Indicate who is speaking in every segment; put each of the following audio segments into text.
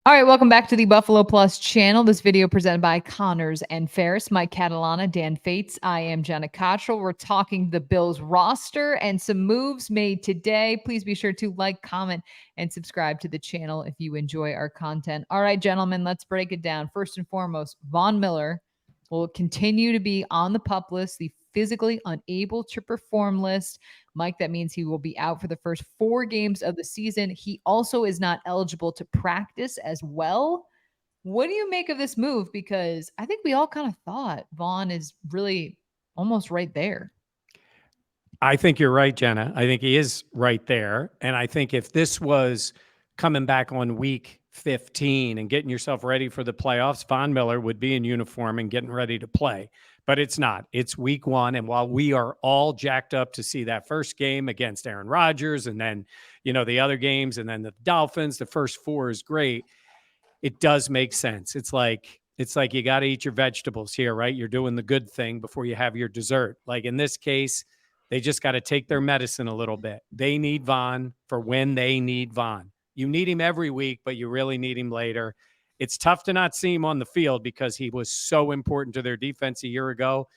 Speaker 1: All right, welcome back to the Buffalo Plus channel. This video presented by Connors and Ferris, Mike Catalana, Dan Fates. I am Jenna Cottrell. We're talking the Bills roster and some moves made today. Please be sure to like, comment, and subscribe to the channel if you enjoy our content. All right, gentlemen, let's break it down. First and foremost, Von Miller will continue to be on the PUP list, the physically unable to perform list. Mike, that means he will be out for the first 4 games of the season. He also is not eligible to practice as well. What do you make of this move? Because I think we all kind of thought Vaughn is really almost right there.
Speaker 2: I think you're right, Jenna. I think he is right there. And I think if this was coming back on week 15 and getting yourself ready for the playoffs, Von Miller would be in uniform and getting ready to play. But it's not. It's week 1. And while we are all jacked up to see that first game against Aaron Rodgers and then, the other games and then the Dolphins, the first 4 is great. It does make sense. It's like you got to eat your vegetables here, right? You're doing the good thing before you have your dessert. Like in this case, they just got to take their medicine a little bit. They need Von for when they need Von. You need him every week, but you really need him later. It's tough to not see him on the field because he was so important to their defense a year ago.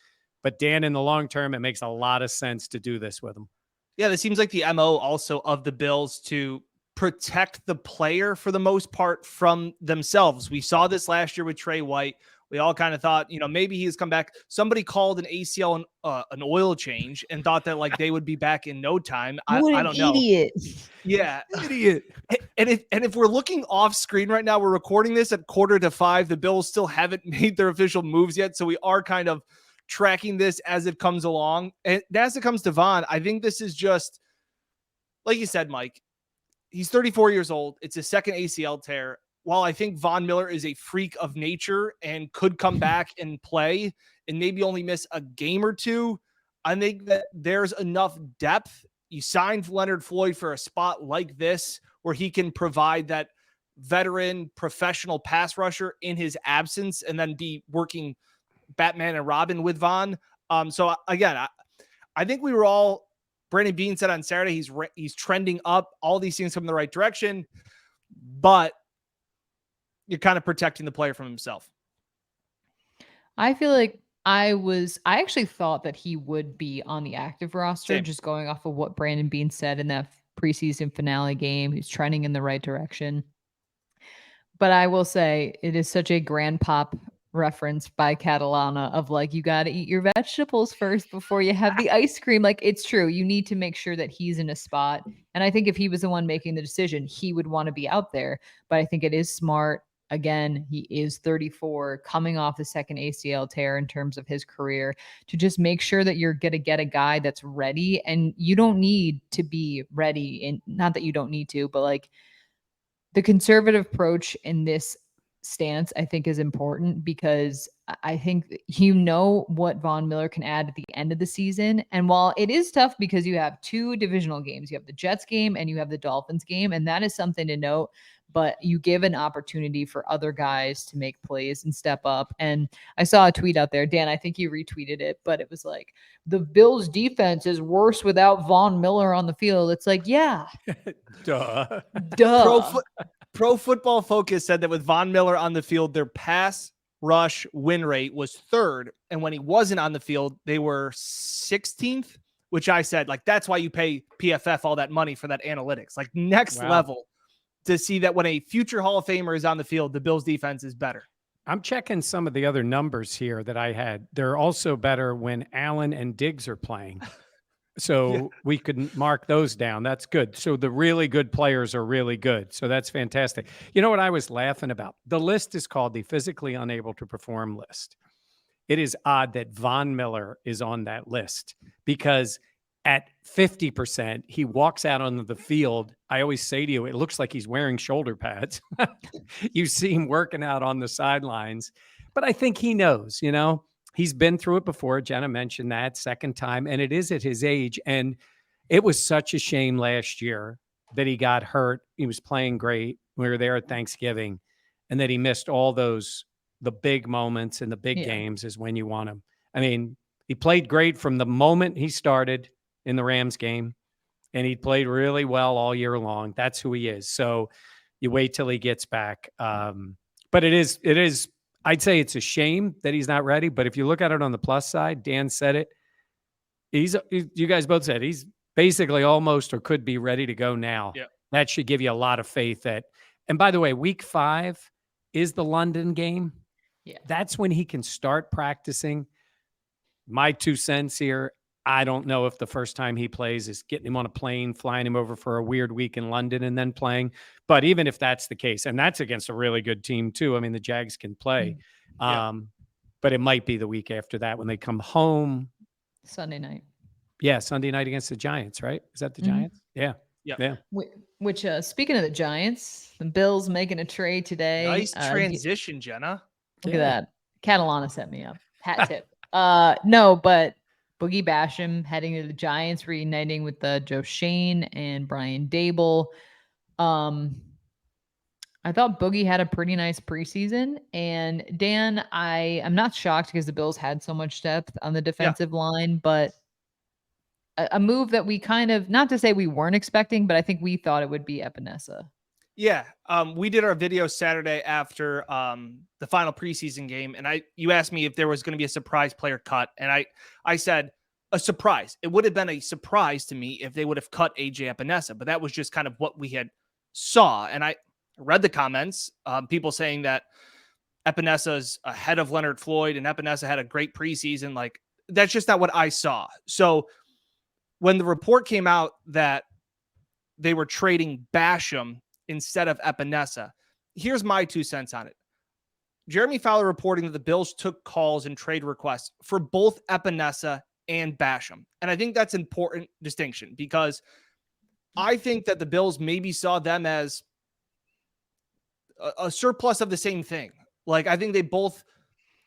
Speaker 2: But Dan, in the long term, it makes a lot of sense to do this with him.
Speaker 3: Yeah, this seems like the MO also of the Bills to protect the player for the most part from themselves. We saw this last year with Trey White. We all kind of thought, maybe he's come back. Somebody called an ACL an oil change and thought that like they would be back in no time. I don't know.
Speaker 1: Idiot.
Speaker 3: Yeah, idiot. And if we're looking off screen right now, we're recording this at 4:45. The Bills still haven't made their official moves yet, so we are kind of tracking this as it comes along. And as it comes to Von, I think this is just like you said, Mike. He's 34 years old. It's his second ACL tear. While I think Von Miller is a freak of nature and could come back and play and maybe only miss a game or two, I think that there's enough depth. You signed Leonard Floyd for a spot like this where he can provide that veteran professional pass rusher in his absence and then be working Batman and Robin with Von. So again, I think we were all, Brandon Beane said on Saturday, he's trending up. All these things come in the right direction, but you're kind of protecting the player from himself.
Speaker 1: I feel like I actually thought that he would be on the active roster. Same. Just going off of what Brandon Beane said in that preseason finale game. He's trending in the right direction. But I will say it is such a grand pop reference by Catalana of like, you got to eat your vegetables first before you have the ice cream. Like, it's true. You need to make sure that he's in a spot. And I think if he was the one making the decision, he would want to be out there. But I think it is smart. Again, he is 34, coming off the second ACL tear in terms of his career, to just make sure that you're going to get a guy that's ready. And you don't need to be ready. And not that you don't need to, but like the conservative approach in this stance, I think, is important because I think what Von Miller can add at the end of the season. And while it is tough because you have 2 divisional games, you have the Jets game and you have the Dolphins game, and that is something to note, but you give an opportunity for other guys to make plays and step up. And I saw a tweet out there, Dan, I think you retweeted it, but it was like, the Bills defense is worse without Von Miller on the field. It's like, yeah.
Speaker 2: Duh.
Speaker 3: Pro Football Focus said that with Von Miller on the field, their pass rush win rate was 3rd. And when he wasn't on the field, they were 16th, which I said, like, that's why you pay PFF all that money for that analytics. Like, next level to see that when a future Hall of Famer is on the field, the Bills defense is better.
Speaker 2: I'm checking some of the other numbers here that I had. They're also better when Allen and Diggs are playing. So we could mark those down. That's good. So the really good players are really good. So that's fantastic. You know what I was laughing about? The list is called the physically unable to perform list. It is odd that Von Miller is on that list because at 50%, he walks out onto the field. I always say to you, it looks like he's wearing shoulder pads. You see him working out on the sidelines. But I think he knows, he's been through it before. Jenna mentioned that second time, and it is at his age. And it was such a shame last year that he got hurt. He was playing great. We were there at Thanksgiving, and that he missed all the big moments and the big games is when you want him. I mean, he played great from the moment he started in the Rams game, and he played really well all year long. That's who he is. So You wait till he gets back. But it is, I'd say it's a shame that he's not ready. But if you look at it on the plus side, Dan said it. You guys both said he's basically almost or could be ready to go now.
Speaker 3: Yeah.
Speaker 2: That should give you a lot of faith that, and by the way, week 5 is the London game.
Speaker 1: Yeah.
Speaker 2: That's when he can start practicing. My 2 cents here. I don't know if the first time he plays is getting him on a plane, flying him over for a weird week in London and then playing. But even if that's the case, and that's against a really good team too. I mean, the Jags can play.
Speaker 3: Yeah.
Speaker 2: But it might be the week after that when they come home.
Speaker 1: Sunday night.
Speaker 2: Yeah, Sunday night against the Giants, right? Is that the Giants? Yeah.
Speaker 3: Yeah.
Speaker 2: Yeah.
Speaker 1: Which speaking of the Giants, the Bills making a trade today.
Speaker 3: Nice transition, Jenna.
Speaker 1: Look at that. Catalana set me up. Hat tip. No, but Boogie Basham heading to the Giants, reuniting with Joe Shane and Brian Dable. I thought Boogie had a pretty nice preseason. And Dan, I'm not shocked because the Bills had so much depth on the defensive line, but a move that we kind of, not to say we weren't expecting, but I think we thought it would be Epinesa.
Speaker 3: Yeah. We did our video Saturday after the final preseason game. And you asked me if there was going to be a surprise player cut. And I said a surprise. It would have been a surprise to me if they would have cut AJ Epinesa, but that was just kind of what we had saw. And I read the comments, people saying that Epinesa's ahead of Leonard Floyd and Epinesa had a great preseason. Like, that's just not what I saw. So when the report came out that they were trading Basham instead of Epinesa, here's my 2 cents on it. Jeremy Fowler reporting that the Bills took calls and trade requests for both Epinesa and Basham. And I think that's an important distinction because I think that the Bills maybe saw them as a surplus of the same thing. Like, I think they both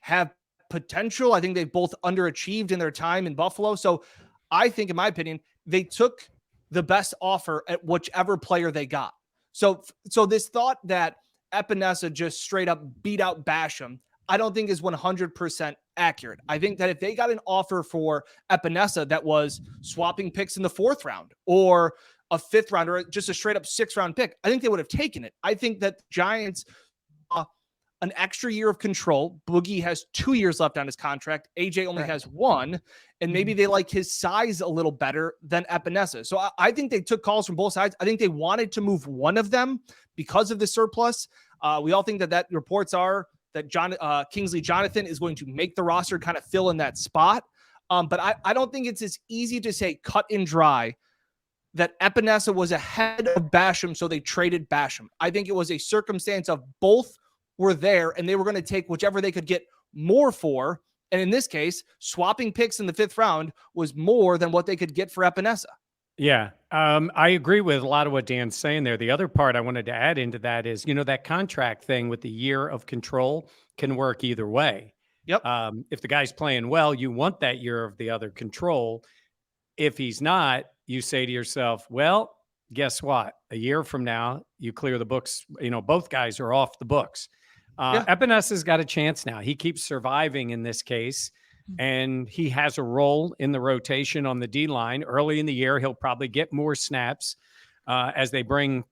Speaker 3: have potential. I think they've both underachieved in their time in Buffalo. So I think, in my opinion, they took the best offer at whichever player they got. So this thought that Epinesa just straight up beat out Basham, I don't think is 100% accurate. I think that if they got an offer for Epinesa that was swapping picks in the 4th round or a 5th round or just a straight up 6th round pick, I think they would have taken it. I think that the Giants an extra year of control. Boogie has 2 years left on his contract. AJ only has 1, and maybe they like his size a little better than Epinesa. So I think they took calls from both sides. I think they wanted to move one of them because of the surplus. We all think that reports are that Kingsley Jonathan is going to make the roster, kind of fill in that spot. But I don't think it's as easy to say cut and dry that Epinesa was ahead of Basham, so they traded Basham. I think it was a circumstance of both were there and they were going to take whichever they could get more for. And in this case, swapping picks in the 5th round was more than what they could get for Epinesa.
Speaker 2: Yeah, I agree with a lot of what Dan's saying there. The other part I wanted to add into that is, that contract thing with the year of control can work either way.
Speaker 3: Yep.
Speaker 2: If the guy's playing well, you want that year of the other control. If he's not, you say to yourself, well, guess what? A year from now, you clear the books. Both guys are off the books. Epinesa's got a chance now. He keeps surviving in this case, and he has a role in the rotation on the D-line. Early in the year, he'll probably get more snaps as they bring,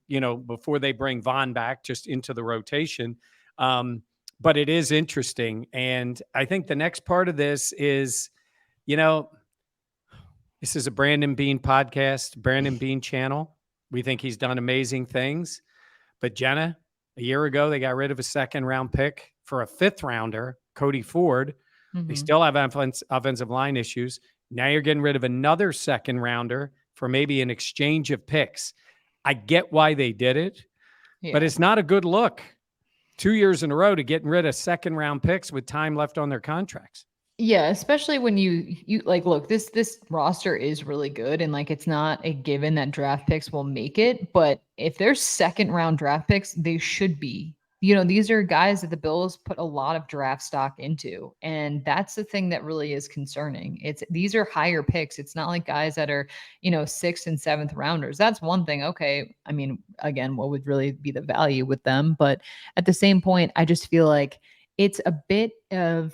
Speaker 2: before they bring Vaughn back just into the rotation. But it is interesting. And I think the next part of this is, this is a Brandon Beane podcast, Brandon Beane channel. We think he's done amazing things. But Jenna, a year ago, they got rid of a 2nd-round pick for a 5th rounder, Cody Ford. Mm-hmm. They still have offensive line issues. Now you're getting rid of another 2nd-rounder for maybe an exchange of picks. I get why they did it, but it's not a good look. 2 years in a row to getting rid of 2nd-round picks with time left on their contracts.
Speaker 1: Yeah, especially when you like, look, this roster is really good, and like, it's not a given that draft picks will make it, but if they're 2nd-round draft picks, they should be. These are guys that the Bills put a lot of draft stock into, and that's the thing that really is concerning. These are higher picks. It's not like guys that are, 6th and 7th rounders. That's one thing. Okay, I mean, again, what would really be the value with them? But at the same point, I just feel like it's a bit of,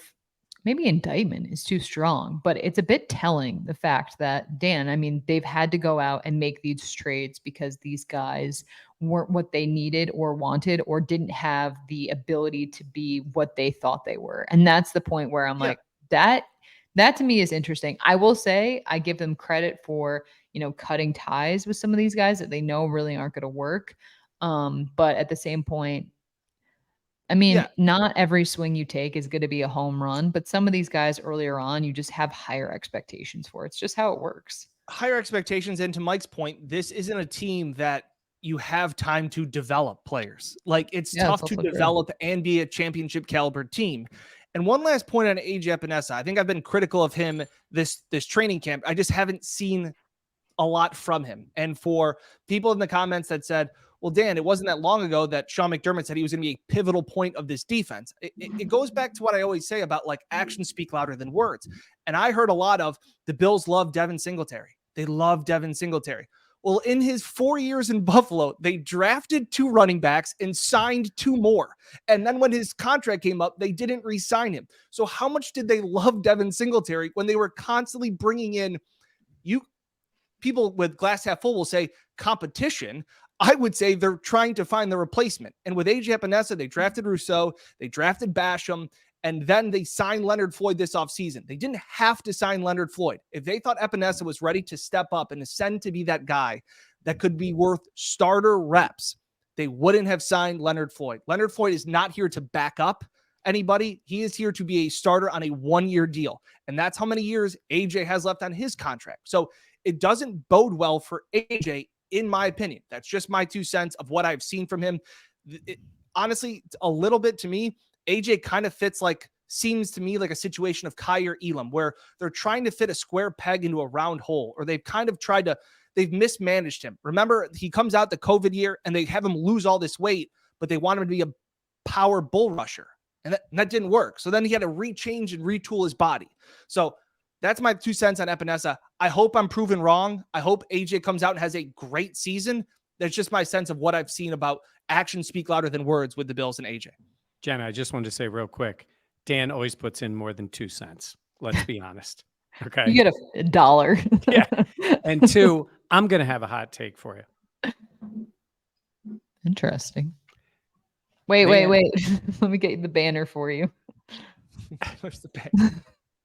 Speaker 1: maybe indictment is too strong, but it's a bit telling, the fact that, Dan, I mean, they've had to go out and make these trades because these guys weren't what they needed or wanted, or didn't have the ability to be what they thought they were. And that's the point where I'm like, that to me is interesting. I will say I give them credit for, cutting ties with some of these guys that they know really aren't going to work. But at the same point, I mean, not every swing you take is going to be a home run, but some of these guys earlier on, you just have higher expectations for. It's just how it works.
Speaker 3: Higher expectations. And to Mike's point, this isn't a team that you have time to develop players. Like, it's tough to develop and be a championship caliber team. And one last point on AJ Epinesa. I think I've been critical of him this training camp. I just haven't seen a lot from him. And for people in the comments that said, well, Dan, it wasn't that long ago that Sean McDermott said he was going to be a pivotal point of this defense. It goes back to what I always say about, like, actions speak louder than words. And I heard a lot of the Bills love Devin Singletary. They love Devin Singletary. Well, in his 4 years in Buffalo, they drafted 2 running backs and signed 2 more. And then when his contract came up, they didn't re-sign him. So how much did they love Devin Singletary when they were constantly bringing in people with glass half full will say competition. I would say they're trying to find the replacement. And with AJ Epinesa, they drafted Rousseau, they drafted Basham, and then they signed Leonard Floyd this offseason. They didn't have to sign Leonard Floyd. If they thought Epinesa was ready to step up and ascend to be that guy that could be worth starter reps, they wouldn't have signed Leonard Floyd. Leonard Floyd is not here to back up anybody. He is here to be a starter on a 1-year deal. And that's how many years AJ has left on his contract. So it doesn't bode well for AJ, in my opinion. That's just my 2 cents of what I've seen from him. Honestly, a little bit to me, AJ kind of seems to me like a situation of Kyer Elam, where they're trying to fit a square peg into a round hole, or they've kind of they've mismanaged him. Remember, he comes out the COVID year and they have him lose all this weight, but they want him to be a power bull rusher. And that didn't work. So then he had to rechange and retool his body. So that's my 2 cents on Epinesa. I hope I'm proven wrong. I hope AJ comes out and has a great season. That's just my sense of what I've seen about actions speak louder than words with the Bills and AJ.
Speaker 2: Jenna, I just wanted to say real quick, Dan always puts in more than 2 cents. Let's be honest. Okay.
Speaker 1: You get a dollar.
Speaker 2: Yeah. And 2, I'm going to have a hot take for you.
Speaker 1: Interesting. Wait. Let me get the banner for you.
Speaker 3: Where's the banner?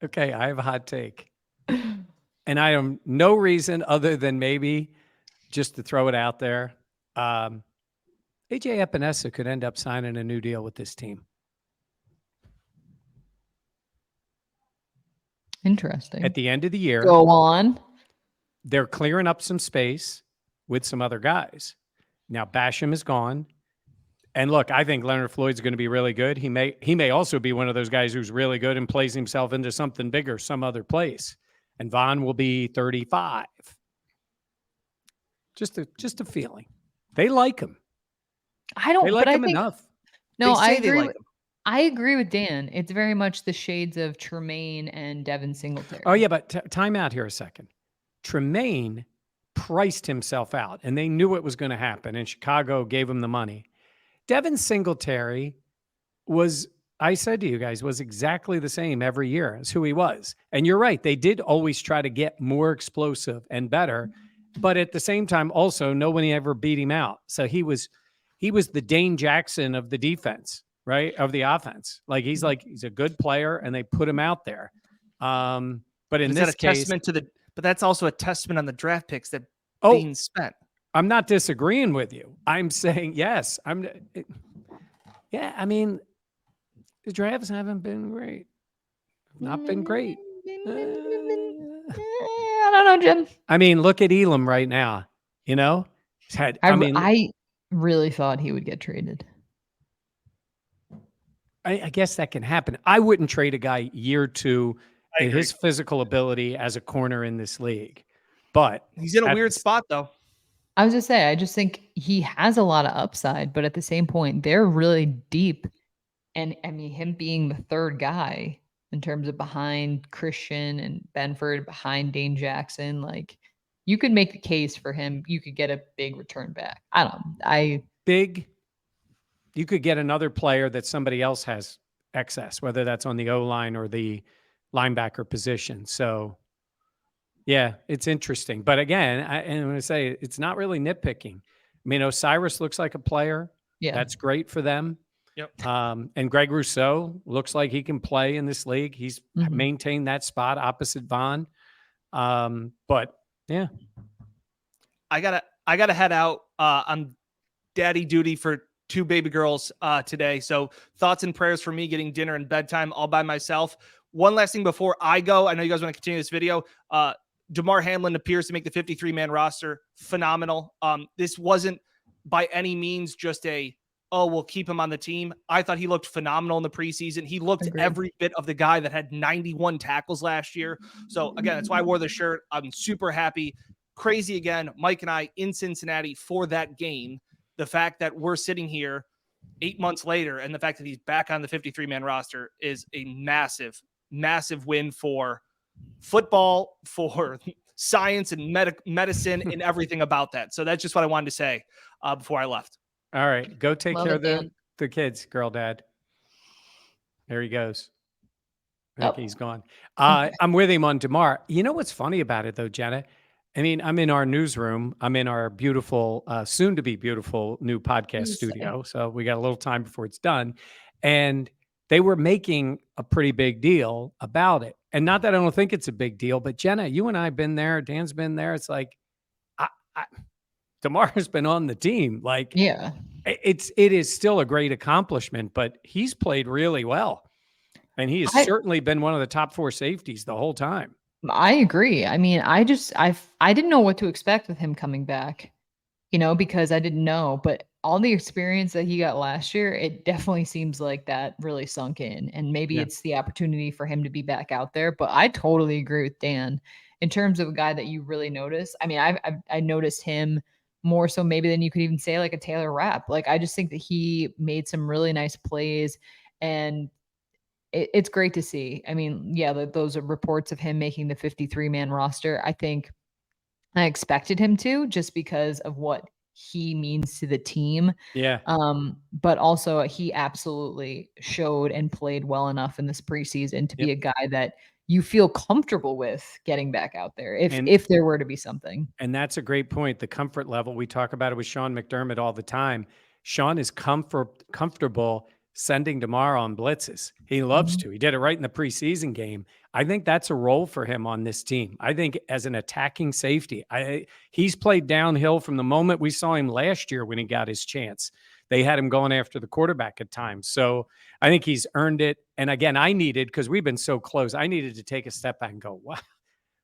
Speaker 2: Okay, I have a hot take. And I am no reason other than maybe just to throw it out there. AJ Epinesa could end up signing a new deal with this team.
Speaker 1: Interesting.
Speaker 2: At the end of the year.
Speaker 1: Go on.
Speaker 2: They're clearing up some space with some other guys. Now Basham is gone. And look, I think Leonard Floyd's going to be really good. He may also be one of those guys who's really good and plays himself into something bigger, some other place. And Vaughn will be 35. Just a feeling. They like him.
Speaker 1: I don't.
Speaker 2: They like
Speaker 1: but
Speaker 2: him
Speaker 1: I think,
Speaker 2: enough.
Speaker 1: No, I agree.
Speaker 3: Like him.
Speaker 1: I agree with Dan. It's very much the shades of Tremaine and Devin Singletary.
Speaker 2: Oh yeah, but time out here a second. Tremaine priced himself out, and they knew it was going to happen. And Chicago gave him the money. Devin Singletary was, I said to you guys, was exactly the same every year as who he was. And you're right. They did always try to get more explosive and better. But at the same time, also, nobody ever beat him out. So he was the Dane Jackson of the defense, right? Of the offense. He's a good player, and they put him out there. But in this case,
Speaker 3: but that's also a testament on the draft picks that Dean spent.
Speaker 2: I'm not disagreeing with you. I'm saying, yes. I mean, the drafts haven't been great. Not been great.
Speaker 1: I don't know, Jim.
Speaker 2: I mean, look at Elam right now.
Speaker 1: I really thought he would get traded.
Speaker 2: I guess that can happen. I wouldn't trade a guy year 2 in his physical ability as a corner in this league. But
Speaker 3: he's in a weird spot, though.
Speaker 1: I was just saying, I just think he has a lot of upside, but at the same point, they're really deep. And I mean, him being the third guy in terms of behind Christian and Benford, behind Dane Jackson, you could make the case for him. You could get a big return back.
Speaker 2: You could get another player that somebody else has excess, whether that's on the O-line or the linebacker position. So, yeah, it's interesting. But again, I'm going to say it's not really nitpicking. I mean, Osiris looks like a player.
Speaker 1: Yeah.
Speaker 2: That's great for them.
Speaker 3: Yep.
Speaker 2: And Greg Rousseau looks like he can play in this league. He's
Speaker 1: Mhm.
Speaker 2: maintained that spot opposite Vaughn. But yeah,
Speaker 3: I gotta head out. I'm daddy duty for 2 baby girls today. So thoughts and prayers for me getting dinner and bedtime all by myself. One last thing before I go. I know you guys want to continue this video. DeMar Hamlin appears to make the 53-man roster. Phenomenal. This wasn't by any means just we'll keep him on the team. I thought he looked phenomenal in the preseason. He looked
Speaker 1: Agreed.
Speaker 3: every bit of the guy that had 91 tackles last year. So again, that's why I wore the shirt. I'm super happy. Crazy again, Mike and I in Cincinnati for that game. The fact that we're sitting here 8 months later and the fact that he's back on the 53-man roster is a massive, massive win for football, for science and medicine and everything about that. So that's just what I wanted to say before I left.
Speaker 2: all right. Go take
Speaker 1: Love
Speaker 2: care
Speaker 1: it,
Speaker 2: of
Speaker 1: Dan.
Speaker 2: the kids, girl dad. There he goes. I think he's gone. I'm with him on DeMar. You know what's funny about it, though, Jenna? I mean, I'm in our newsroom. I'm in our beautiful, soon to be beautiful new podcast studio. So we got a little time before it's done. And they were making a pretty big deal about it. And not that I don't think it's a big deal, but Jenna, you and I have been there. Dan's been there. It's like, DeMar has been on the team. Like,
Speaker 1: Yeah.
Speaker 2: it is still a great accomplishment, but he's played really well. And he has certainly been one of the top 4 safeties the whole time.
Speaker 1: I agree. I mean, I didn't know what to expect with him coming back, because I didn't know, but all the experience that he got last year, it definitely seems like that really sunk in. And maybe it's the opportunity for him to be back out there. But I totally agree with Dan in terms of a guy that you really notice. I mean, I noticed him more so maybe than you could even say like a Taylor Rapp. Like, I just think that he made some really nice plays, and it's great to see. I mean, yeah, those are reports of him making the 53-man roster. I think I expected him to, just because of what he means to the team.
Speaker 2: Yeah.
Speaker 1: But also he absolutely showed and played well enough in this preseason to be a guy that you feel comfortable with getting back out there if there were to be something.
Speaker 2: And that's a great point. The comfort level, we talk about it with Sean McDermott all the time. Sean is comfortable sending DeMar on blitzes. He loves to. He did it right in the preseason game. I think that's a role for him on this team. I think as an attacking safety, he's played downhill from the moment we saw him last year when he got his chance. They had him going after the quarterback at times. So I think he's earned it. And again, because we've been so close, I needed to take a step back and go,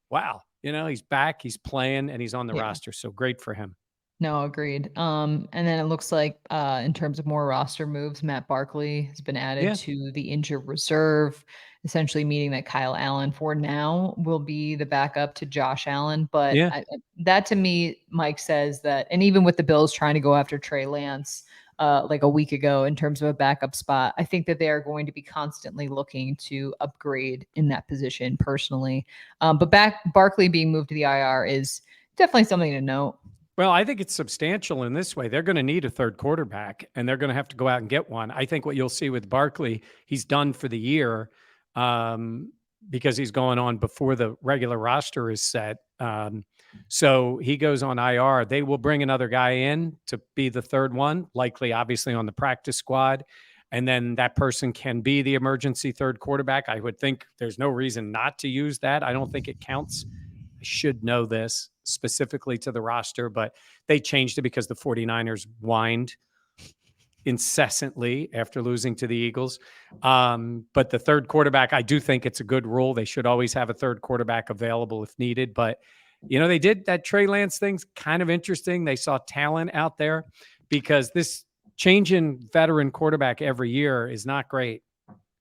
Speaker 2: wow. He's back, he's playing, and he's on the roster. So great for him.
Speaker 1: No, agreed. And then it looks like in terms of more roster moves, Matt Barkley has been added to the injured reserve, essentially meaning that Kyle Allen for now will be the backup to Josh Allen. But that to me, Mike says that, and even with the Bills trying to go after Trey Lance like a week ago in terms of a backup spot, I think that they are going to be constantly looking to upgrade in that position personally. But Barkley being moved to the IR is definitely something to note.
Speaker 2: Well, I think it's substantial in this way. They're going to need a third quarterback, and they're going to have to go out and get one. I think what you'll see with Barkley, he's done for the year because he's going on before the regular roster is set. So he goes on IR. They will bring another guy in to be the third one, likely, obviously, on the practice squad. And then that person can be the emergency third quarterback. I would think there's no reason not to use that. I don't think it counts. I should know this specifically to the roster, but they changed it because the 49ers whined incessantly after losing to the Eagles. But the third quarterback, I do think it's a good rule. They should always have a third quarterback available if needed. But, they did that Trey Lance thing's kind of interesting. They saw talent out there because this changing veteran quarterback every year is not great.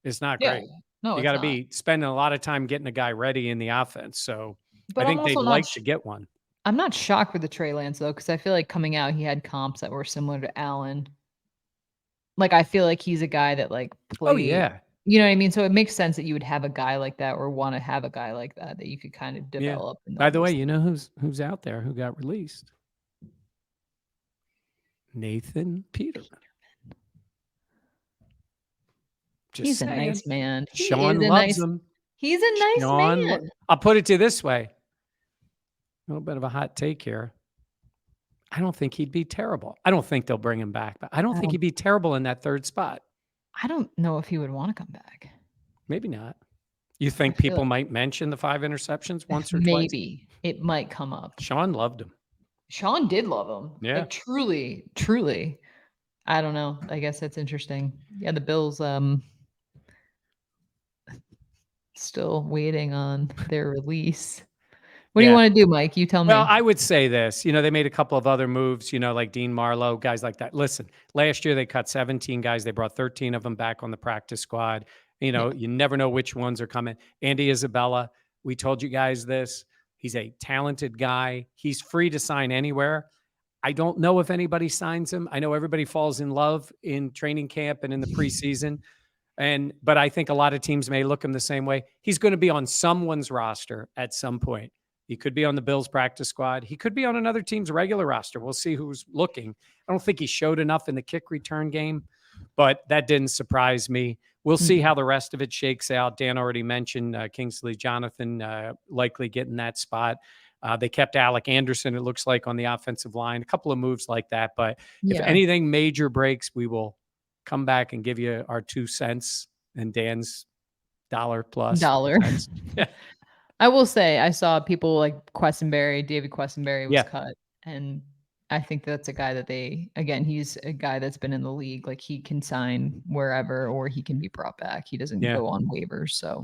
Speaker 2: It's not great.
Speaker 1: No,
Speaker 2: you got to be spending a lot of time getting a guy ready in the offense. So
Speaker 1: but
Speaker 2: I think they'd like to get one.
Speaker 1: I'm not shocked with the Trey Lance, though, because I feel like coming out, he had comps that were similar to Allen. Like, I feel like he's a guy that, like, played.
Speaker 2: Oh, yeah.
Speaker 1: You know what I mean? So it makes sense that you would have a guy like that or want to have a guy like that you could kind of develop.
Speaker 2: Yeah. By the way, you know who's out there who got released? Nathan Peterman.
Speaker 1: He's saying. A nice man.
Speaker 2: Sean loves him.
Speaker 1: He's a nice man.
Speaker 2: I'll put it to you this way. A little bit of a hot take here. I don't think he'd be terrible. I don't think they'll bring him back, but I don't think he'd be terrible in that third spot.
Speaker 1: I don't know if he would want to come back.
Speaker 2: Maybe not. You think people might mention the 5 interceptions once or twice?
Speaker 1: Maybe it might come up.
Speaker 2: Sean loved him.
Speaker 1: Sean did love him.
Speaker 2: Yeah.
Speaker 1: Like truly, truly. I don't know. I guess that's interesting. Yeah, the Bills still waiting on their release. What do you want to do, Mike? You tell me.
Speaker 2: Well, I would say this. They made a couple of other moves, like Dean Marlowe, guys like that. Listen, last year they cut 17 guys. They brought 13 of them back on the practice squad. You never know which ones are coming. Andy Isabella, we told you guys this. He's a talented guy. He's free to sign anywhere. I don't know if anybody signs him. I know everybody falls in love in training camp and in the preseason. But I think a lot of teams may look him the same way. He's going to be on someone's roster at some point. He could be on the Bills practice squad. He could be on another team's regular roster. We'll see who's looking. I don't think he showed enough in the kick return game, but that didn't surprise me. We'll see how the rest of it shakes out. Dan already mentioned Kingsley Jonathan likely getting that spot. They kept Alec Anderson, it looks like, on the offensive line. A couple of moves like that. But if anything major breaks, we will come back and give you our 2 cents and Dan's $1 plus. Yeah.
Speaker 1: I will say I saw people like David Questenberry was cut. And I think that's a guy that he's a guy that's been in the league. Like he can sign wherever or he can be brought back. He doesn't go on waivers. So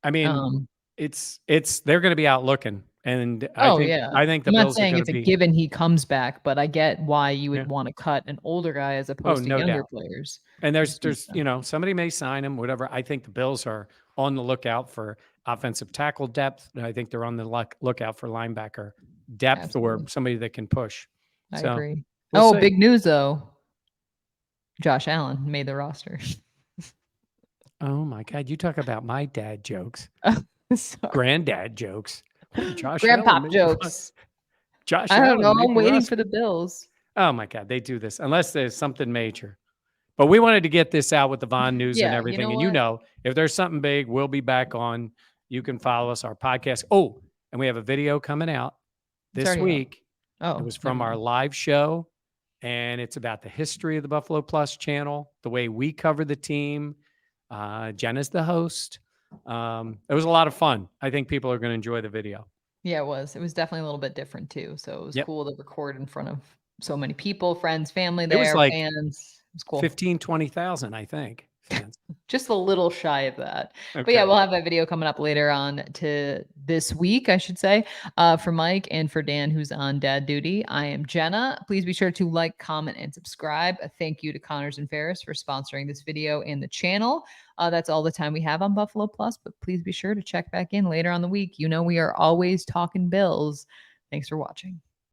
Speaker 2: I mean, they're going to be out looking. And I think the
Speaker 1: I'm not
Speaker 2: Bills
Speaker 1: saying
Speaker 2: are
Speaker 1: it's a given he comes back, but I get why you would want to cut an older guy as opposed to younger players.
Speaker 2: And there's somebody may sign him, whatever. I think the Bills are on the lookout for offensive tackle depth. And I think they're on the lookout for linebacker depth or somebody that can push.
Speaker 1: I agree. We'll see. Big news though. Josh Allen made the roster.
Speaker 2: Oh my God. You talk about my dad jokes. Granddad jokes.
Speaker 1: Grandpop jokes.
Speaker 2: Josh
Speaker 1: I don't know. I'm waiting for the Bills.
Speaker 2: Oh my God. They do this unless there's something major. But we wanted to get this out with the Von news and everything. If there's something big, we'll be back on. You can follow us, our podcast. Oh, and we have a video coming out this week. It was from our live show. And it's about the history of the Buffalo Plus channel, the way we cover the team. Jenna's the host. It was a lot of fun. I think people are going to enjoy the video.
Speaker 1: Yeah, it was. It was definitely a little bit different too. So it was cool to record in front of so many people, friends, family there, fans. It was cool.
Speaker 2: 15, 20,000, I think. Fans.
Speaker 1: Just a little shy of that. Okay. But yeah, we'll have that video coming up later on to this week, I should say, for Mike and for Dan, who's on dad duty. I am Jenna. Please be sure to like, comment, and subscribe. A thank you to Connors and Ferris for sponsoring this video and the channel. That's all the time we have on Buffalo Plus, but please be sure to check back in later on the week. We are always talking Bills. Thanks for watching.